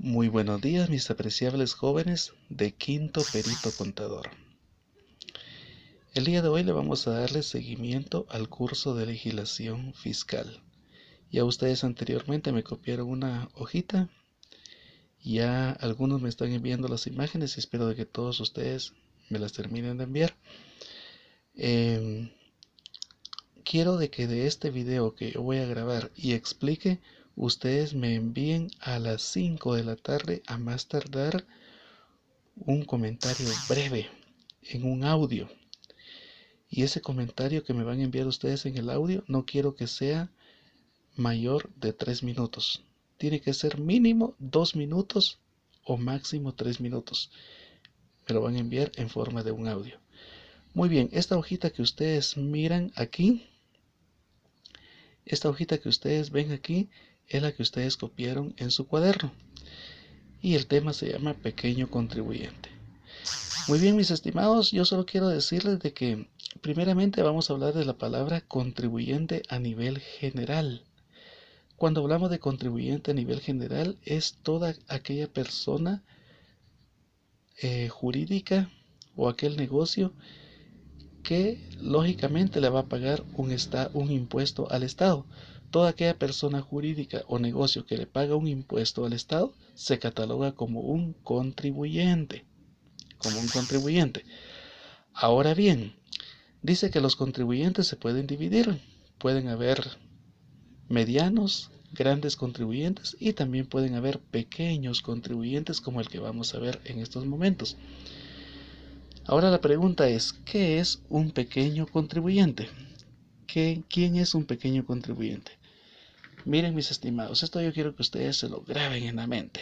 Muy buenos días, mis apreciables jóvenes de Quinto Perito Contador. El día de hoy le vamos a darle seguimiento al curso de legislación fiscal. Ya ustedes anteriormente me copiaron una hojita, ya algunos me están enviando las imágenes y espero de que todos ustedes me las terminen de enviar. Quiero de que de este video que yo voy a grabar y explique, ustedes me envíen a las 5 de la tarde a más tardar un comentario breve en un audio. Y ese comentario que me van a enviar ustedes en el audio, no quiero que sea mayor de 3 minutos. Tiene que ser mínimo 2 minutos o máximo 3 minutos. Me lo van a enviar en forma de un audio. Muy bien, esta hojita que ustedes miran aquí, esta hojita que ustedes ven aquí, es la que ustedes copiaron en su cuaderno. Y el tema se llama pequeño contribuyente. Muy bien, mis estimados, yo solo quiero decirles de que primeramente vamos a hablar de la palabra contribuyente a nivel general. Cuando hablamos de contribuyente a nivel general es toda aquella persona jurídica o aquel negocio que lógicamente le va a pagar un impuesto al Estado. Toda aquella persona jurídica o negocio que le paga un impuesto al Estado se cataloga como un contribuyente. Ahora bien, dice que los contribuyentes se pueden dividir. Pueden haber medianos, grandes contribuyentes y también pueden haber pequeños contribuyentes como el que vamos a ver en estos momentos. Ahora la pregunta es, ¿qué es un pequeño contribuyente? ¿Quién es un pequeño contribuyente? Miren, mis estimados, esto yo quiero que ustedes se lo graben en la mente.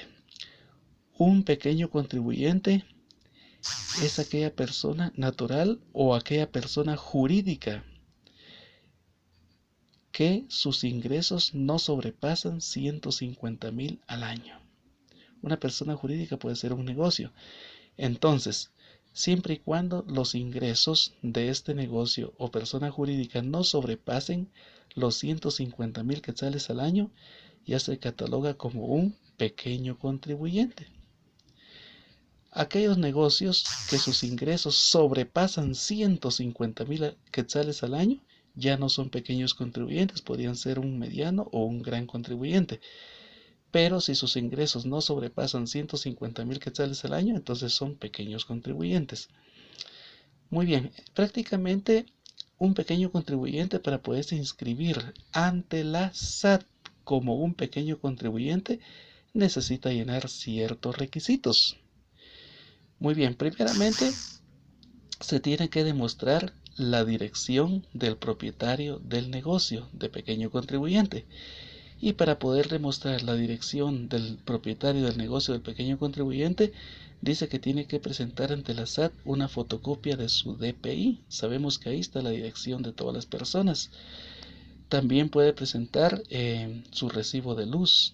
Un pequeño contribuyente es aquella persona natural o aquella persona jurídica que sus ingresos no sobrepasan 150,000 al año. Una persona jurídica puede ser un negocio. Entonces, siempre y cuando los ingresos de este negocio o persona jurídica no sobrepasen los 150,000 quetzales al año, ya se cataloga como un pequeño contribuyente. Aquellos negocios que sus ingresos sobrepasan 150,000 quetzales al año ya no son pequeños contribuyentes, podrían ser un mediano o un gran contribuyente. Pero si sus ingresos no sobrepasan 150,000 quetzales al año, entonces son pequeños contribuyentes. Muy bien, prácticamente un pequeño contribuyente para poderse inscribir ante la SAT como un pequeño contribuyente necesita llenar ciertos requisitos. Muy bien, primeramente se tiene que demostrar la dirección del propietario del negocio de pequeño contribuyente. Y para poder demostrar la dirección del propietario del negocio del pequeño contribuyente, dice que tiene que presentar ante la SAT una fotocopia de su DPI. Sabemos que ahí está la dirección de todas las personas. También puede presentar su recibo de luz,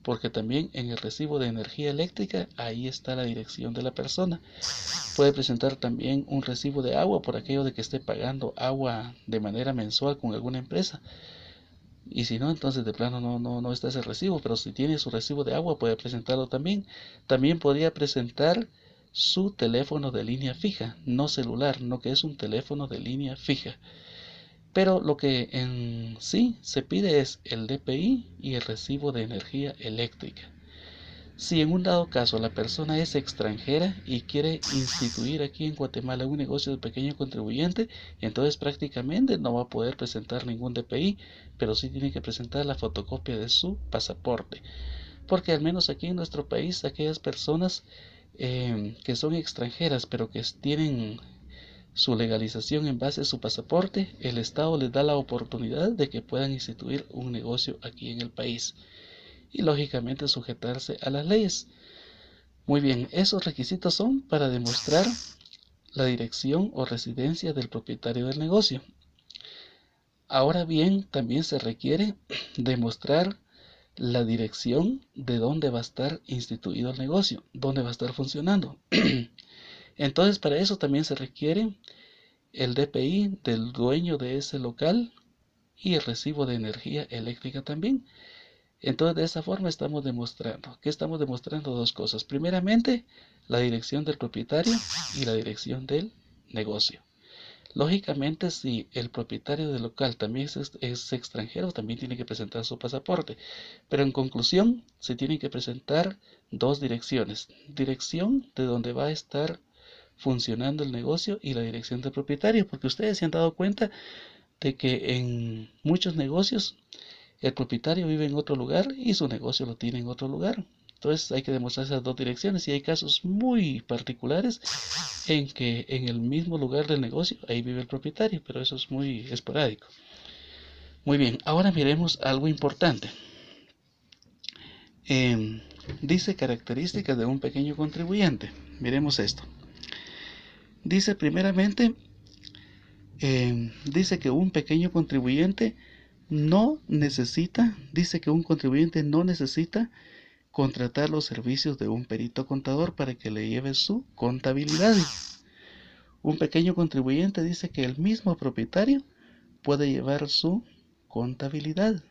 porque también en el recibo de energía eléctrica ahí está la dirección de la persona. Puede presentar también un recibo de agua por aquello de que esté pagando agua de manera mensual con alguna empresa. Y si no, entonces de plano no está ese recibo, pero si tiene su recibo de agua puede presentarlo también. También podría presentar su teléfono de línea fija, no celular, no, que es un teléfono de línea fija. Pero lo que en sí se pide es el DPI y el recibo de energía eléctrica. Si en un dado caso la persona es extranjera y quiere instituir aquí en Guatemala un negocio de pequeño contribuyente, entonces prácticamente no va a poder presentar ningún DPI, pero sí tiene que presentar la fotocopia de su pasaporte. Porque al menos aquí en nuestro país, aquellas personas que son extranjeras, pero que tienen su legalización en base a su pasaporte, el Estado les da la oportunidad de que puedan instituir un negocio aquí en el país y lógicamente sujetarse a las leyes. Muy bien, esos requisitos son para demostrar la dirección o residencia del propietario del negocio. Ahora bien, también se requiere demostrar la dirección de dónde va a estar instituido el negocio, dónde va a estar funcionando. Entonces, para eso también se requiere el DPI del dueño de ese local y el recibo de energía eléctrica también. Entonces, de esa forma estamos demostrando. ¿Qué estamos demostrando? Dos cosas. Primeramente, la dirección del propietario y la dirección del negocio. Lógicamente, si el propietario del local también es extranjero, también tiene que presentar su pasaporte. Pero en conclusión, se tienen que presentar dos direcciones. Dirección de donde va a estar funcionando el negocio y la dirección del propietario, porque ustedes se han dado cuenta de que en muchos negocios el propietario vive en otro lugar y su negocio lo tiene en otro lugar. Entonces hay que demostrar esas dos direcciones y hay casos muy particulares en que en el mismo lugar del negocio ahí vive el propietario, pero eso es muy esporádico. Muy bien, ahora miremos algo importante. Dice características de un pequeño contribuyente. Miremos esto. Dice primeramente, dice que un pequeño contribuyente dice que un contribuyente no necesita contratar los servicios de un perito contador para que le lleve su contabilidad. Un pequeño contribuyente dice que el mismo propietario puede llevar su contabilidad.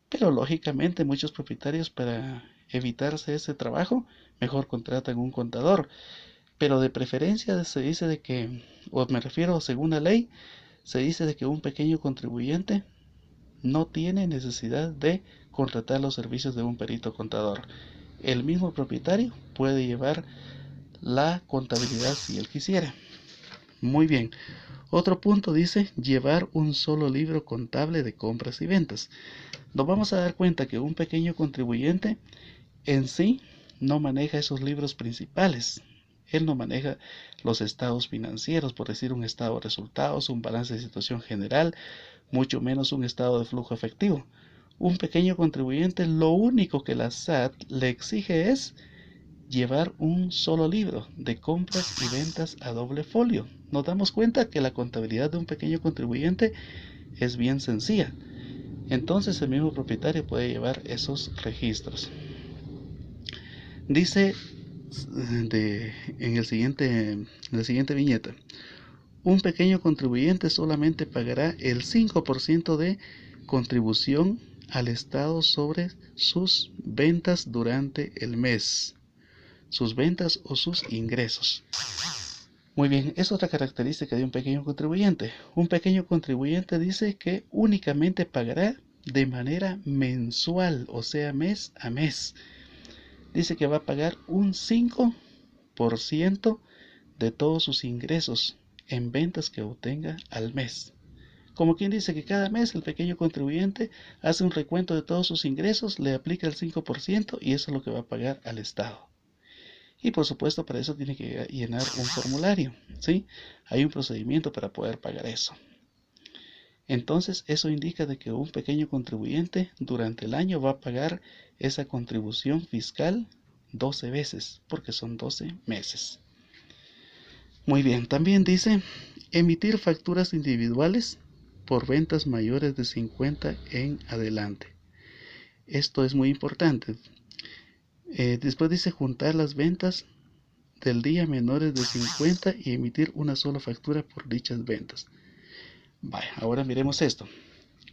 Pero lógicamente muchos propietarios, para evitarse ese trabajo, mejor contratan un contador. Pero de preferencia se dice de que, o me refiero según la ley, se dice de que un pequeño contribuyente no tiene necesidad de contratar los servicios de un perito contador. El mismo propietario puede llevar la contabilidad si él quisiera. Muy bien. Otro punto dice llevar un solo libro contable de compras y ventas. Nos vamos a dar cuenta que un pequeño contribuyente en sí no maneja esos libros principales. Él no maneja los estados financieros, por decir un estado de resultados, un balance de situación general, mucho menos un estado de flujo efectivo. Un pequeño contribuyente, lo único que la SAT le exige es llevar un solo libro de compras y ventas a doble folio. Nos damos cuenta que la contabilidad de un pequeño contribuyente es bien sencilla. Entonces el mismo propietario puede llevar esos registros. Dice en la siguiente viñeta, un pequeño contribuyente solamente pagará el 5% de contribución al Estado sobre sus ventas durante el mes, sus ventas o sus ingresos. Muy bien, es otra característica de un pequeño contribuyente. Un pequeño contribuyente dice que únicamente pagará de manera mensual, o sea, mes a mes. Dice que va a pagar un 5% de todos sus ingresos en ventas que obtenga al mes. Como quien dice que cada mes el pequeño contribuyente hace un recuento de todos sus ingresos, le aplica el 5% y eso es lo que va a pagar al Estado. Y por supuesto para eso tiene que llenar un formulario, ¿sí? Hay un procedimiento para poder pagar eso. Entonces eso indica de que un pequeño contribuyente durante el año va a pagar esa contribución fiscal 12 veces, porque son 12 meses. Muy bien, también dice emitir facturas individuales por ventas mayores de 50 en adelante. Esto es muy importante. Después dice juntar las ventas del día menores de 50 y emitir una sola factura por dichas ventas. Vaya, ahora miremos esto.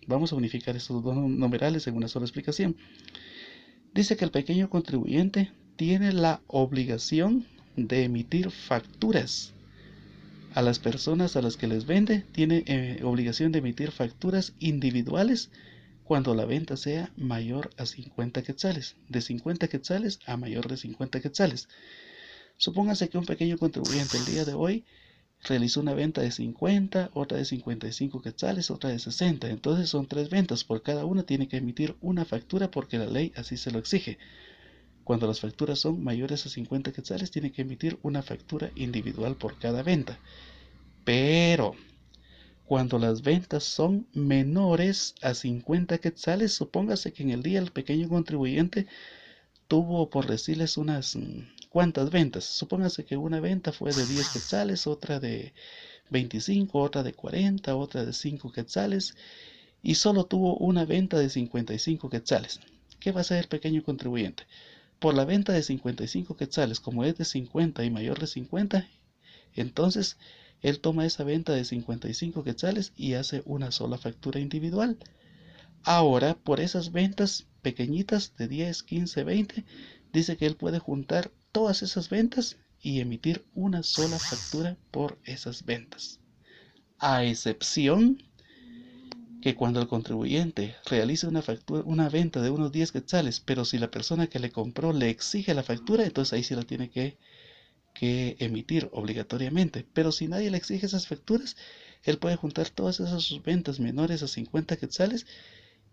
Vamos a unificar estos dos numerales en una sola explicación. Dice que el pequeño contribuyente tiene la obligación de emitir facturas a las personas a las que les vende. Tiene obligación de emitir facturas individuales cuando la venta sea mayor a 50 quetzales, de 50 quetzales a mayor de 50 quetzales. Supóngase que un pequeño contribuyente el día de hoy realizó una venta de 50, otra de 55 quetzales, otra de 60. Entonces son 3 ventas. Por cada una tiene que emitir una factura porque la ley así se lo exige. Cuando las facturas son mayores a 50 quetzales, tiene que emitir una factura individual por cada venta. Pero cuando las ventas son menores a 50 quetzales, supóngase que en el día el pequeño contribuyente tuvo, por decirles, unas cuantas ventas. Supóngase que una venta fue de 10 quetzales, otra de 25, otra de 40, otra de 5 quetzales, y solo tuvo una venta de 55 quetzales. ¿Qué va a hacer el pequeño contribuyente? Por la venta de 55 quetzales, como es de 50 y mayor de 50, entonces él toma esa venta de 55 quetzales y hace una sola factura individual. Ahora, por esas ventas pequeñitas de 10, 15, 20, dice que él puede juntar todas esas ventas y emitir una sola factura por esas ventas. A excepción que cuando el contribuyente realice una venta de unos 10 quetzales, pero si la persona que le compró le exige la factura, entonces ahí sí la tiene que emitir obligatoriamente. Pero si nadie le exige esas facturas, él puede juntar todas esas sus ventas menores a 50 quetzales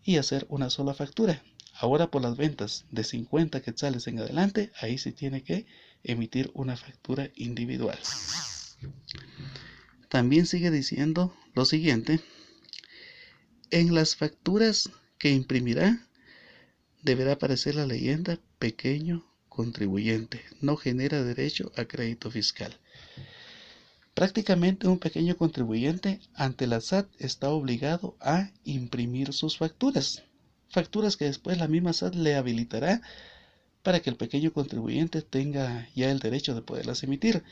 y hacer una sola factura. Ahora por las ventas de 50 quetzales en adelante, ahí sí tiene que emitir una factura individual. También sigue diciendo lo siguiente: en las facturas que imprimirá deberá aparecer la leyenda pequeño contribuyente, no genera derecho a crédito fiscal. Prácticamente un pequeño contribuyente ante la SAT está obligado a imprimir sus facturas, facturas que después la misma SAT le habilitará para que el pequeño contribuyente tenga ya el derecho de poderlas emitir.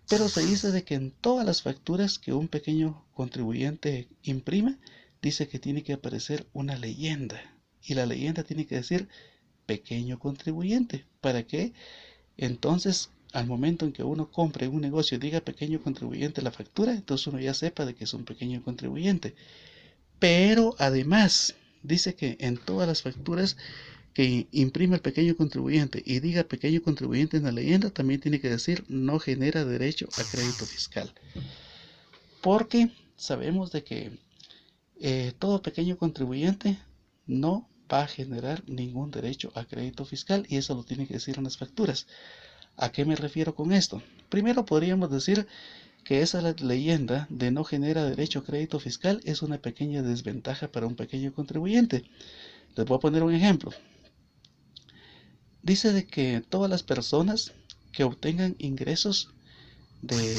Pero se dice de que en todas las facturas que un pequeño contribuyente imprima, dice que tiene que aparecer una leyenda. Y la leyenda tiene que decir pequeño contribuyente, para que entonces al momento en que uno compre un negocio y diga pequeño contribuyente la factura, entonces uno ya sepa de que es un pequeño contribuyente. Pero además dice que en todas las facturas que imprime el pequeño contribuyente y diga pequeño contribuyente en la leyenda, también tiene que decir no genera derecho a crédito fiscal. Porque sabemos de que todo pequeño contribuyente no va a generar ningún derecho a crédito fiscal, y eso lo tiene que decir en las facturas. ¿A qué me refiero con esto? Primero podríamos decir que esa leyenda de no genera derecho a crédito fiscal es una pequeña desventaja para un pequeño contribuyente. Les voy a poner un ejemplo. Dice de que todas las personas que obtengan ingresos de,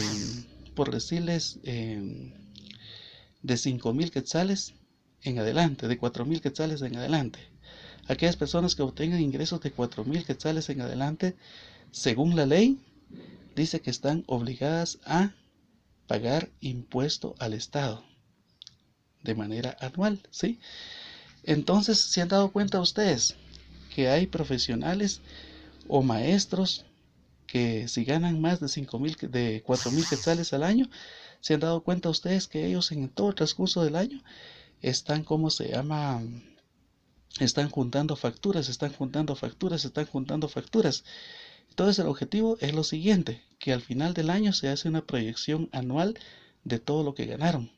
por decirles, de 5.000 quetzales en adelante, de 4.000 quetzales en adelante, aquellas personas que obtengan ingresos de 4.000 quetzales en adelante, según la ley, dice que están obligadas a pagar impuesto al Estado de manera anual, ¿sí? Entonces, ¿se han dado cuenta ustedes que hay profesionales o maestros que si ganan más de 4.000 quetzales al año? ¿Se han dado cuenta ustedes que ellos en todo el transcurso del año están, ¿cómo se llama? Están juntando facturas, están juntando facturas, están juntando facturas. Entonces el objetivo es lo siguiente, que al final del año se hace una proyección anual de todo lo que ganaron.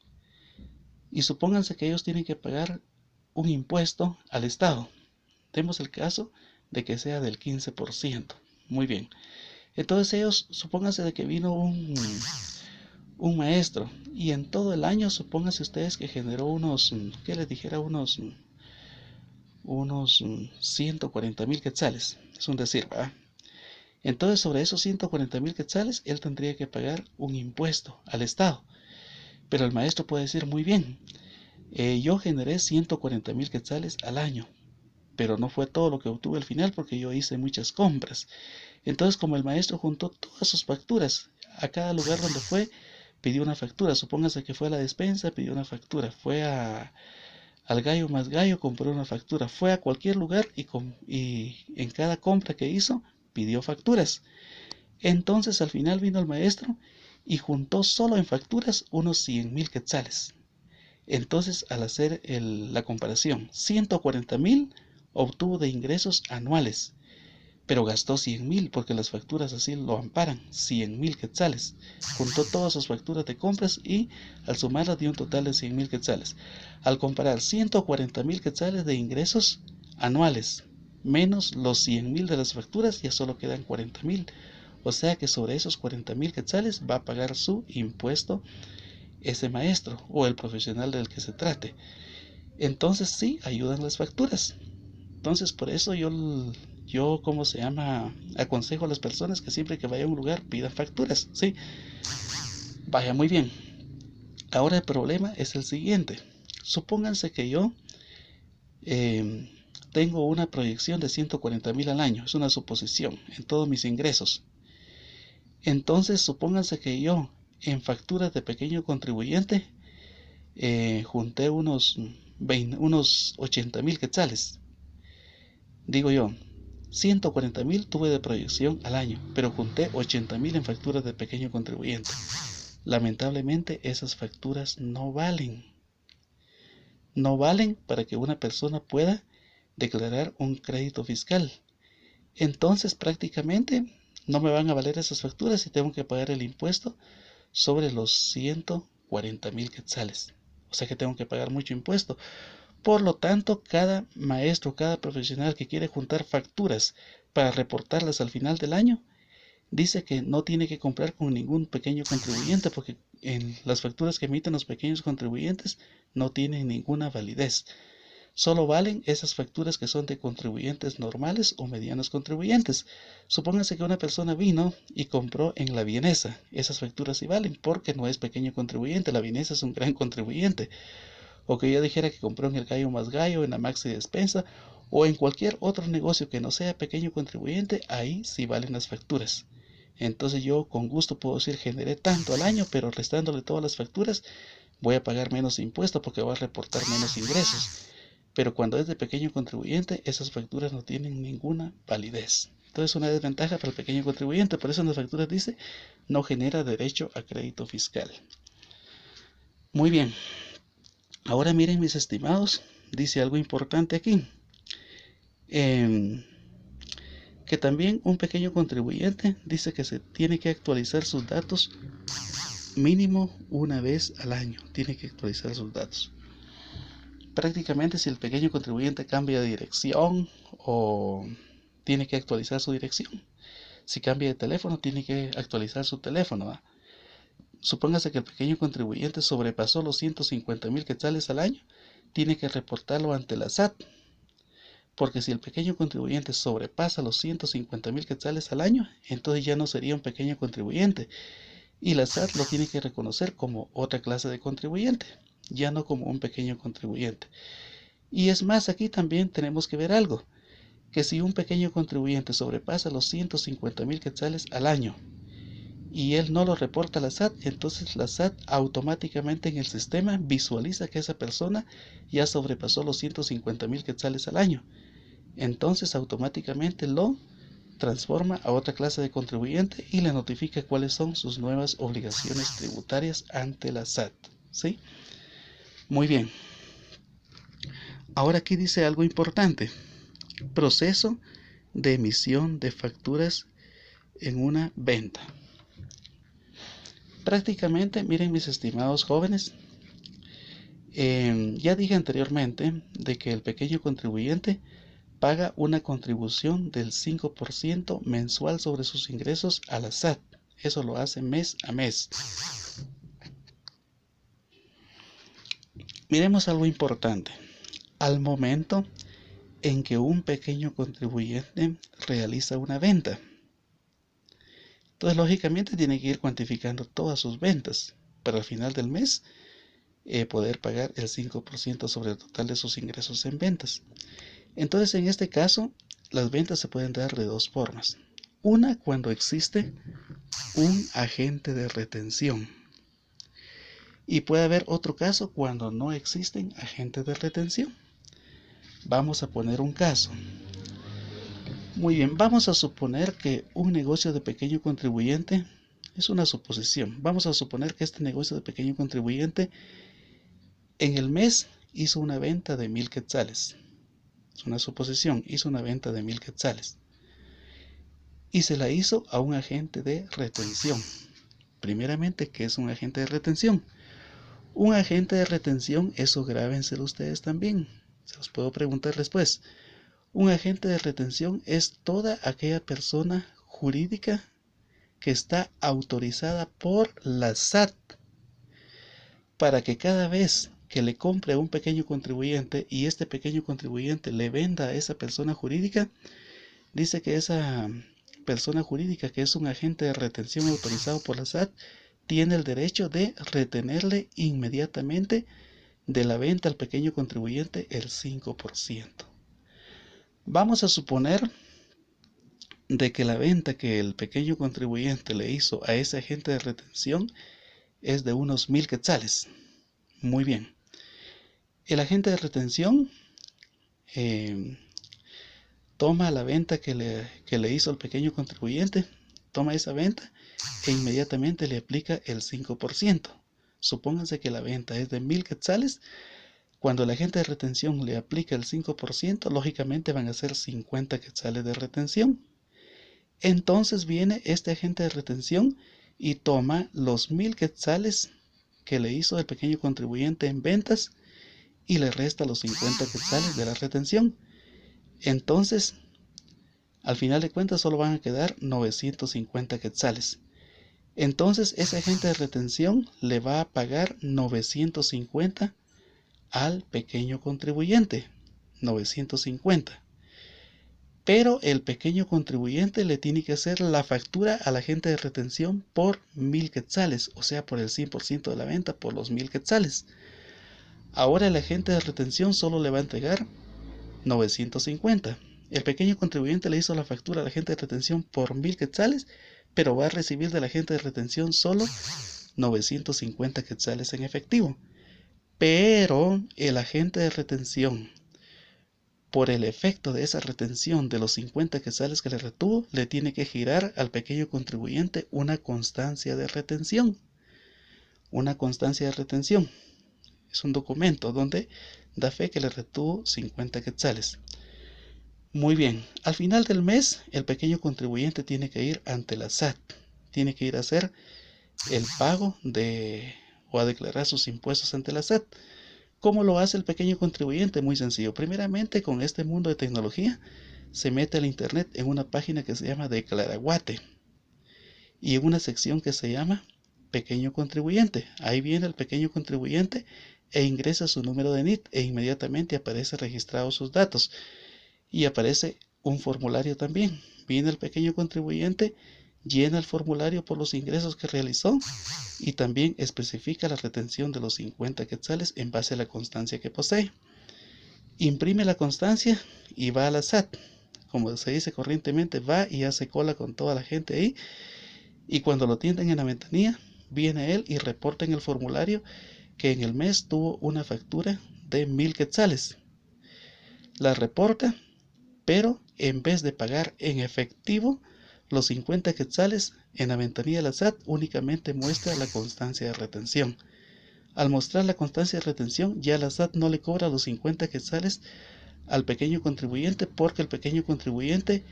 Y supónganse que ellos tienen que pagar un impuesto al Estado. Demos el caso de que sea del 15%. Muy bien. Entonces ellos, supónganse de que vino un maestro y en todo el año, supónganse ustedes que generó unos, ¿qué les dijera? Unos 140.000 quetzales. Es un decir, ¿verdad? Entonces sobre esos 140.000 quetzales, él tendría que pagar un impuesto al Estado. Pero el maestro puede decir, muy bien, yo generé 140.000 quetzales al año, pero no fue todo lo que obtuve al final porque yo hice muchas compras. Entonces, como el maestro juntó todas sus facturas, a cada lugar donde fue, pidió una factura. Supóngase que fue a la despensa, pidió una factura. Fue al Gallo Más Gallo, compró una factura. Fue a cualquier lugar y en cada compra que hizo, pidió facturas. Entonces, al final vino el maestro y juntó solo en facturas unos 100.000 quetzales. Entonces, al hacer la comparación, 140.000 obtuvo de ingresos anuales, pero gastó 100.000 porque las facturas así lo amparan, 100.000 quetzales. Juntó todas sus facturas de compras y al sumarlas dio un total de 100.000 quetzales. Al comparar 140.000 quetzales de ingresos anuales menos los 100.000 de las facturas, ya solo quedan 40.000. O sea que sobre esos 40.000 quetzales va a pagar su impuesto ese maestro o el profesional del que se trate. Entonces sí, ayudan las facturas. Entonces por eso yo ¿cómo se llama? Aconsejo a las personas que siempre que vayan a un lugar pidan facturas, ¿sí? Vaya, muy bien. Ahora el problema es el siguiente. Supónganse que yo tengo una proyección de 140.000 al año, es una suposición, en todos mis ingresos. Entonces supónganse que yo en facturas de pequeño contribuyente junté unos 80.000 quetzales. Digo yo, 140.000 tuve de proyección al año, pero junté 80.000 en facturas de pequeño contribuyente. Lamentablemente esas facturas no valen. No valen para que una persona pueda declarar un crédito fiscal. Entonces prácticamente no me van a valer esas facturas y tengo que pagar el impuesto sobre los 140.000 quetzales. O sea que tengo que pagar mucho impuesto. Por lo tanto, cada maestro, cada profesional que quiere juntar facturas para reportarlas al final del año, dice que no tiene que comprar con ningún pequeño contribuyente porque en las facturas que emiten los pequeños contribuyentes no tienen ninguna validez. Solo valen esas facturas que son de contribuyentes normales o medianos contribuyentes. Supóngase que una persona vino y compró en la Vienesa. Esas facturas sí valen porque no es pequeño contribuyente. La Vienesa es un gran contribuyente. O que yo dijera que compró en el Gallo Más Gallo, en la Maxi Despensa o en cualquier otro negocio que no sea pequeño contribuyente, ahí sí valen las facturas. Entonces yo con gusto puedo decir generé tanto al año, pero restándole todas las facturas voy a pagar menos impuestos porque voy a reportar menos ingresos. Pero cuando es de pequeño contribuyente, esas facturas no tienen ninguna validez. Entonces es una desventaja para el pequeño contribuyente. Por eso en las facturas dice no genera derecho a crédito fiscal. Muy bien. Ahora miren mis estimados, dice algo importante aquí. Que también un pequeño contribuyente dice que se tiene que actualizar sus datos mínimo una vez al año. Tiene que actualizar sus datos. Prácticamente si el pequeño contribuyente cambia de dirección o tiene que actualizar su dirección. Si cambia de teléfono, tiene que actualizar su teléfono, ¿va? Supóngase que el pequeño contribuyente sobrepasó los 150.000 quetzales al año, tiene que reportarlo ante la SAT. Porque si el pequeño contribuyente sobrepasa los 150.000 quetzales al año, entonces ya no sería un pequeño contribuyente. Y la SAT lo tiene que reconocer como otra clase de contribuyente, ya no como un pequeño contribuyente. Y es más, aquí también tenemos que ver algo, que si un pequeño contribuyente sobrepasa los 150.000 quetzales al año y él no lo reporta a la SAT, entonces la SAT automáticamente en el sistema visualiza que esa persona ya sobrepasó los 150.000 quetzales al año. Entonces automáticamente lo transforma a otra clase de contribuyente y le notifica cuáles son sus nuevas obligaciones tributarias ante la SAT. ¿Sí? Muy bien. Ahora aquí dice algo importante. Proceso de emisión de facturas en una venta. Prácticamente, miren mis estimados jóvenes, ya dije anteriormente de que el pequeño contribuyente paga una contribución del 5% mensual sobre sus ingresos a la SAT. Eso lo hace mes a mes. Miremos algo importante. Al momento en que un pequeño contribuyente realiza una venta, entonces lógicamente tiene que ir cuantificando todas sus ventas para al final del mes poder pagar el 5% sobre el total de sus ingresos en ventas. Entonces en este caso las ventas se pueden dar de dos formas. Una, cuando existe un agente de retención. Y puede haber otro caso cuando no existen agentes de retención. Vamos a poner un caso. Muy bien, vamos a suponer que un negocio de pequeño contribuyente, es una suposición, vamos a suponer que este negocio de pequeño contribuyente en el mes hizo una venta de 1.000 quetzales. Es una suposición, hizo una venta de 1.000 quetzales. Y se la hizo a un agente de retención. Primeramente, ¿qué es un agente de retención? Un agente de retención, eso grábenselo ustedes también. Se los puedo preguntar después. Un agente de retención es toda aquella persona jurídica que está autorizada por la SAT para que cada vez que le compre a un pequeño contribuyente y este pequeño contribuyente le venda a esa persona jurídica, dice que esa persona jurídica, que es un agente de retención autorizado por la SAT, tiene el derecho de retenerle inmediatamente de la venta al pequeño contribuyente el 5%. Vamos a suponer de que la venta que el pequeño contribuyente le hizo a ese agente de retención es de unos 1.000 quetzales. Muy bien. El agente de retención toma la venta que le hizo el pequeño contribuyente, toma esa venta e inmediatamente le aplica el 5%. Supónganse que la venta es de 1000 quetzales. Cuando el agente de retención le aplica el 5%, lógicamente van a ser 50 quetzales de retención. Entonces viene este agente de retención y toma los 1000 quetzales que le hizo el pequeño contribuyente en ventas y le resta los 50 quetzales de la retención. Entonces, al final de cuentas solo van a quedar 950 quetzales. Entonces ese agente de retención le va a pagar 950 al pequeño contribuyente. 950. Pero el pequeño contribuyente le tiene que hacer la factura al agente de retención por 1000 quetzales, o sea, por el 100% de la venta, por los 1000 quetzales. Ahora el agente de retención solo le va a entregar 950. El pequeño contribuyente le hizo la factura al agente de retención por 1000 quetzales, pero va a recibir del agente de retención solo 950 quetzales en efectivo. Pero el agente de retención, por el efecto de esa retención de los 50 quetzales que le retuvo, le tiene que girar al pequeño contribuyente una constancia de retención. Una constancia de retención es un documento donde da fe que le retuvo 50 quetzales. Muy bien, al final del mes el pequeño contribuyente tiene que ir ante la SAT, tiene que ir a hacer el pago o a declarar sus impuestos ante la SAT. ¿Cómo lo hace el pequeño contribuyente? Muy sencillo. Primeramente, con este mundo de tecnología, se mete al internet en una página que se llama Declaraguate y en una sección que se llama Pequeño Contribuyente. Ahí viene el pequeño contribuyente e ingresa su número de NIT e inmediatamente aparece registrados sus datos. Y aparece un formulario también. Viene el pequeño contribuyente, llena el formulario por los ingresos que realizó y también especifica la retención de los 50 quetzales en base a la constancia que posee. Imprime la constancia y va a la SAT. Como se dice corrientemente, va y hace cola con toda la gente ahí. Y cuando lo tienden en la ventanilla, viene él y reporta en el formulario que en el mes tuvo una factura de 1000 quetzales. La reporta, pero en vez de pagar en efectivo los 50 quetzales, en la ventanilla de la SAT únicamente muestra la constancia de retención. Al mostrar la constancia de retención, ya la SAT no le cobra los 50 quetzales al pequeño contribuyente porque el pequeño contribuyente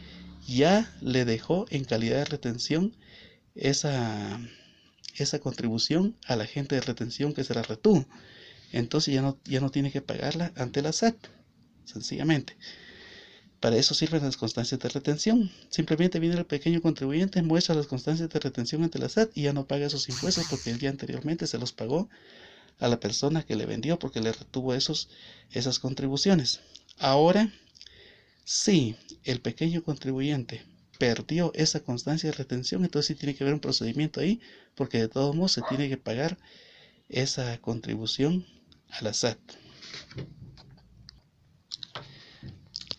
ya le dejó en calidad de retención esa contribución al agente de retención que se la retuvo. Entonces ya no tiene que pagarla ante la SAT, sencillamente. Para eso sirven las constancias de retención. Simplemente viene el pequeño contribuyente, muestra las constancias de retención ante la SAT y ya no paga esos impuestos porque él ya anteriormente se los pagó a la persona que le vendió porque le retuvo esas contribuciones. Ahora, si el pequeño contribuyente perdió esa constancia de retención, entonces sí tiene que haber un procedimiento ahí porque de todos modos se tiene que pagar esa contribución a la SAT.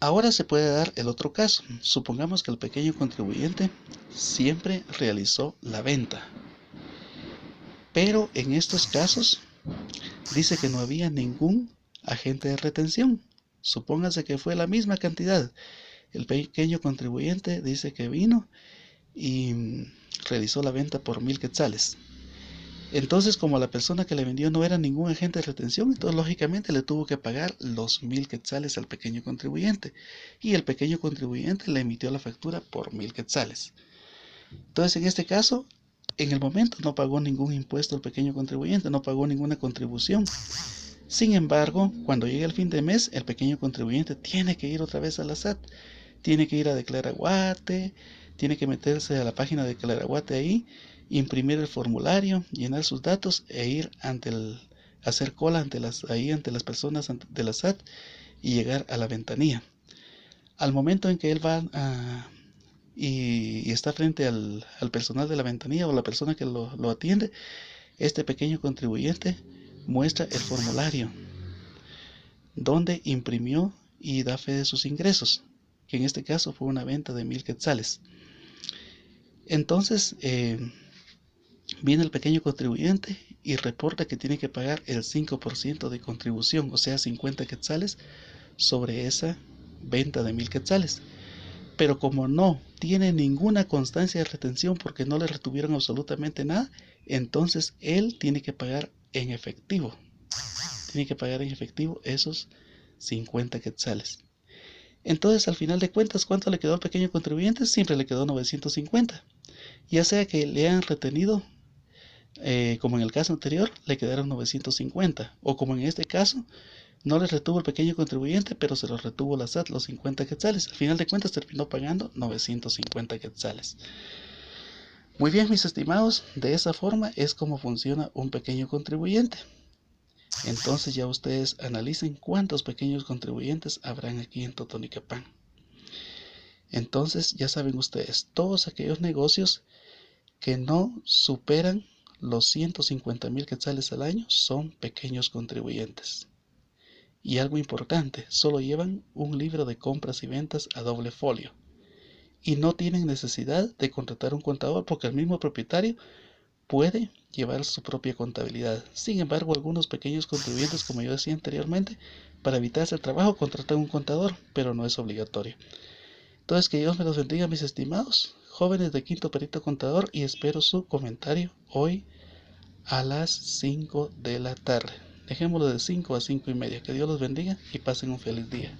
Ahora se puede dar el otro caso. Supongamos que el pequeño contribuyente siempre realizó la venta, pero en estos casos dice que no había ningún agente de retención. Supóngase que fue la misma cantidad. El pequeño contribuyente dice que vino y realizó la venta por 1000 quetzales. Entonces, como la persona que le vendió no era ningún agente de retención, entonces lógicamente le tuvo que pagar los 1000 quetzales al pequeño contribuyente. Y el pequeño contribuyente le emitió la factura por 1000 quetzales. Entonces, en este caso, en el momento no pagó ningún impuesto el pequeño contribuyente, no pagó ninguna contribución. Sin embargo, cuando llegue el fin de mes, el pequeño contribuyente tiene que ir otra vez a la SAT. Tiene que ir a Declaraguate, tiene que meterse a la página de Declaraguate ahí, imprimir el formulario, llenar sus datos e ir hacer cola ante las personas de la SAT y llegar a la ventanilla. Al momento en que él va y está frente al personal de la ventanilla o la persona que lo atiende, este pequeño contribuyente muestra el formulario donde imprimió y da fe de sus ingresos, que en este caso fue una venta de 1000 quetzales. Entonces viene el pequeño contribuyente y reporta que tiene que pagar el 5% de contribución, o sea 50 quetzales sobre esa venta de 1000 quetzales. pero como no tiene ninguna constancia de retención porque no le retuvieron absolutamente nada, entonces él tiene que pagar en efectivo. Tiene que pagar en efectivo esos 50 quetzales. Entonces, al final de cuentas, ¿cuánto le quedó al pequeño contribuyente? Siempre le quedó 950. Ya sea que le han retenido, como en el caso anterior, le quedaron 950. O como en este caso, no le retuvo el pequeño contribuyente, pero se los retuvo la SAT, los 50 quetzales. Al final de cuentas terminó pagando 950 quetzales. Muy bien, mis estimados, de esa forma es como funciona un pequeño contribuyente. Entonces ya ustedes analicen cuántos pequeños contribuyentes habrán aquí en Totonicapán. Entonces ya saben ustedes, todos aquellos negocios que no superan los 150,000 quetzales al año son pequeños contribuyentes. Y algo importante, solo llevan un libro de compras y ventas a doble folio. Y no tienen necesidad de contratar un contador porque el mismo propietario puede llevar su propia contabilidad. Sin embargo, algunos pequeños contribuyentes, como yo decía anteriormente, para evitarse el trabajo contratan un contador, pero no es obligatorio. Entonces, que Dios me los bendiga, mis estimados jóvenes de Quinto Perito Contador, y espero su comentario hoy a las 5 de la tarde. Dejémoslo de 5 a 5:30. Que Dios los bendiga y pasen un feliz día.